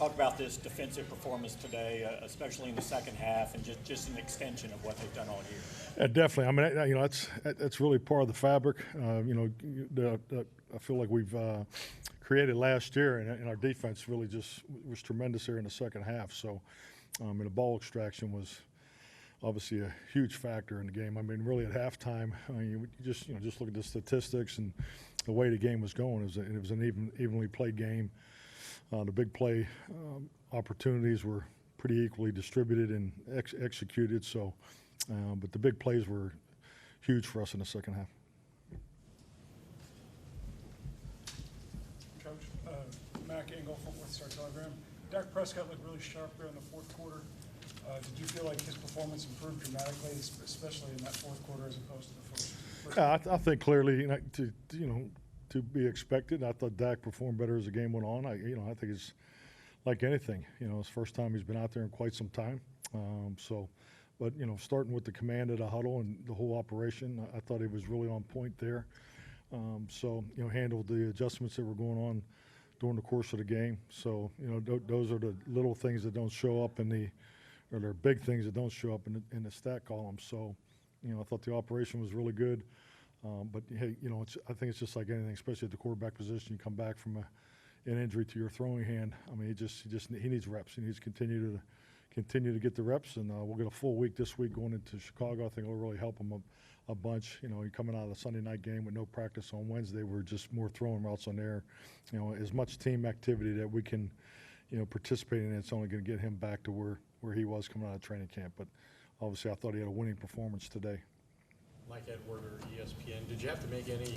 Talk about this defensive performance today, especially in the second half, and just an extension of what they've done all year. Definitely. I mean, that's really part of the fabric. I feel like we've created last year, and our defense really just was tremendous here in the second half. So, and the ball extraction was obviously a huge factor in the game. I mean, really at halftime, you just look at the statistics and the way the game was going. It was an evenly played game. The big play opportunities were pretty equally distributed and executed. So, but the big plays were huge for us in the second half. Coach, Mac Engel from North Star Telegram. Dak Prescott looked really sharp there in the fourth quarter. Did you feel like his performance improved dramatically, especially in that fourth quarter as opposed to the first? Yeah, I think clearly, to be expected. I thought Dak performed better as the game went on. I think it's like anything. It's the first time he's been out there in quite some time. But starting with the command of the huddle and the whole operation, I thought he was really on point there. Handled the adjustments that were going on during the course of the game. So, those are the little things that don't show up or they're big things that don't show up in the stat column. So, I thought the operation was really good. But hey, I think it's just like anything, especially at the quarterback position. You come back from an injury to your throwing hand. I mean, he needs reps. He needs to continue to get the reps, and we'll get a full week this week going into Chicago. I think it'll really help him a bunch. Coming out of the Sunday night game with no practice on Wednesday, we're just more throwing routes on there. As much team activity that we can, participate in, it's only going to get him back to where he was coming out of training camp. But obviously, I thought he had a winning performance today. Mike Edwarder, ESPN. Did you have to make any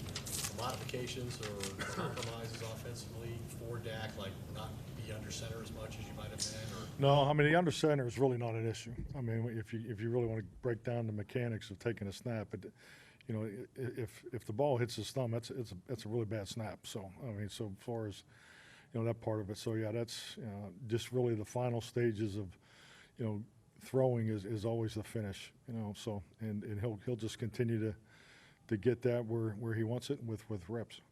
modifications or compromises offensively for Dak, like not be under center as much as you might have been? Or? No, I mean the under center is really not an issue. I mean, if you really want to break down the mechanics of taking a snap, if the ball hits his thumb, that's a really bad snap. So I mean, so as far as that part of it, so yeah, that's just really the final stages of throwing is always the finish, so and he'll just continue to get that where he wants it with reps.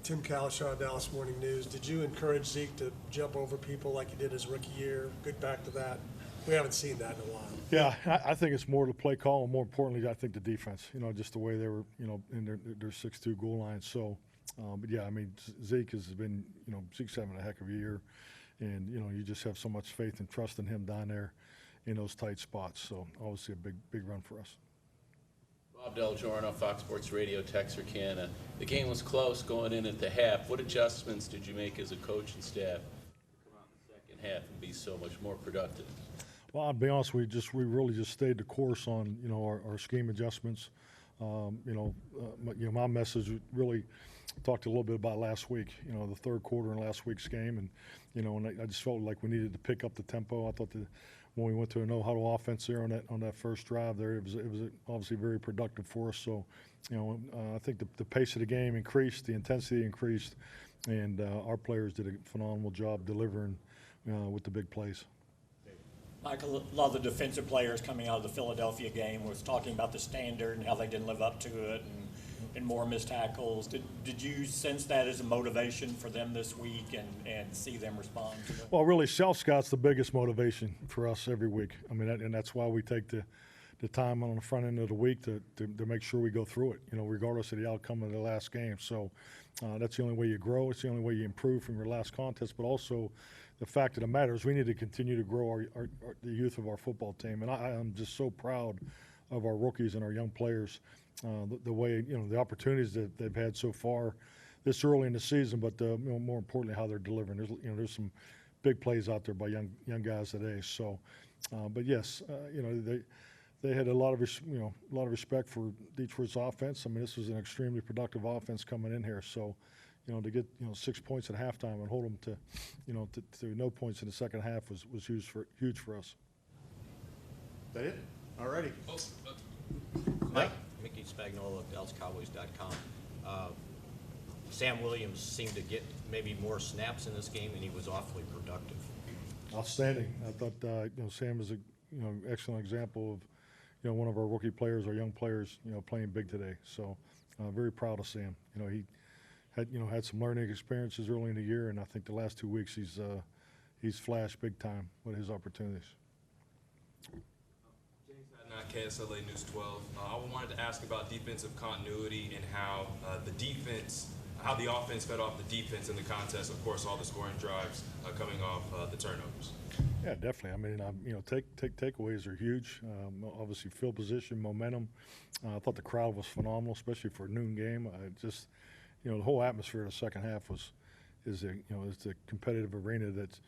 Tim Kalishaw, Dallas Morning News. Did you encourage Zeke to jump over people like he did his rookie year? Good back to that. We haven't seen that in a while. Yeah, I think it's more the play call, and more importantly, I think the defense. Just the way they were, in their 6-2 goal line. So, but yeah, I mean, Zeke has been, Zeke's having a heck of a year. And, you just have so much faith and trust in him down there in those tight spots. So, obviously, a big run for us. Bob Del Giorno, Fox Sports Radio, Texarkana. The game was close going in at the half. What adjustments did you make as a coach and staff to come out in the second half and be so much more productive? Well, I'll be honest, we really just stayed the course on, our scheme adjustments. My message really talked a little bit about last week, the third quarter in last week's game. And, and I just felt like we needed to pick up the tempo. I thought that when we went to a no-huddle offense there on that first drive there, it was obviously very productive for us. So, I think the pace of the game increased, the intensity increased, and our players did a phenomenal job delivering with the big plays. Michael, a lot of the defensive players coming out of the Philadelphia game was talking about the standard and how they didn't live up to it and more missed tackles. Did you sense that as a motivation for them this week and see them respond to that? Well, really, self-scout's the biggest motivation for us every week. I mean, and that's why we take the time on the front end of the week to make sure we go through it, regardless of the outcome of the last game. So that's the only way you grow. It's the only way you improve from your last contest, but also the fact of the matter is we need to continue to grow the youth of our football team. And I am just so proud of our rookies and our young players, the way, the opportunities that they've had so far this early in the season, but more importantly, how they're delivering. There's some big plays out there by young guys today. So, but yes, they had a lot of respect for Detroit's offense. I mean, this was an extremely productive offense coming in here. So, to get 6 points at halftime and hold them to no points in the second half was huge for us. That it? All righty. Mike, Mickey Spagnuolo, DallasCowboys.com. Sam Williams seemed to get maybe more snaps in this game, and he was awfully productive. Outstanding. I thought Sam is a excellent example of one of our rookie players, our young players, playing big today. So very proud of Sam. had some learning experiences early in the year, and I think the last 2 weeks he's flashed big time with his opportunities. James Hadnot, KSLA News 12. I wanted to ask about defensive continuity and how how the offense fed off the defense in the contest. Of course, all the scoring drives coming off the turnovers. Yeah, definitely. I mean, takeaways are huge. Obviously, field position, momentum. I thought the crowd was phenomenal, especially for a noon game. The whole atmosphere of the second half is the competitive arena that,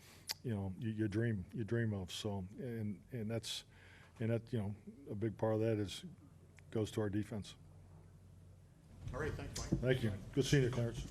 you dream of. So, and that's a big part of that goes to our defense. All right, thanks, Mike. Thank you. Good seeing you, Clarence.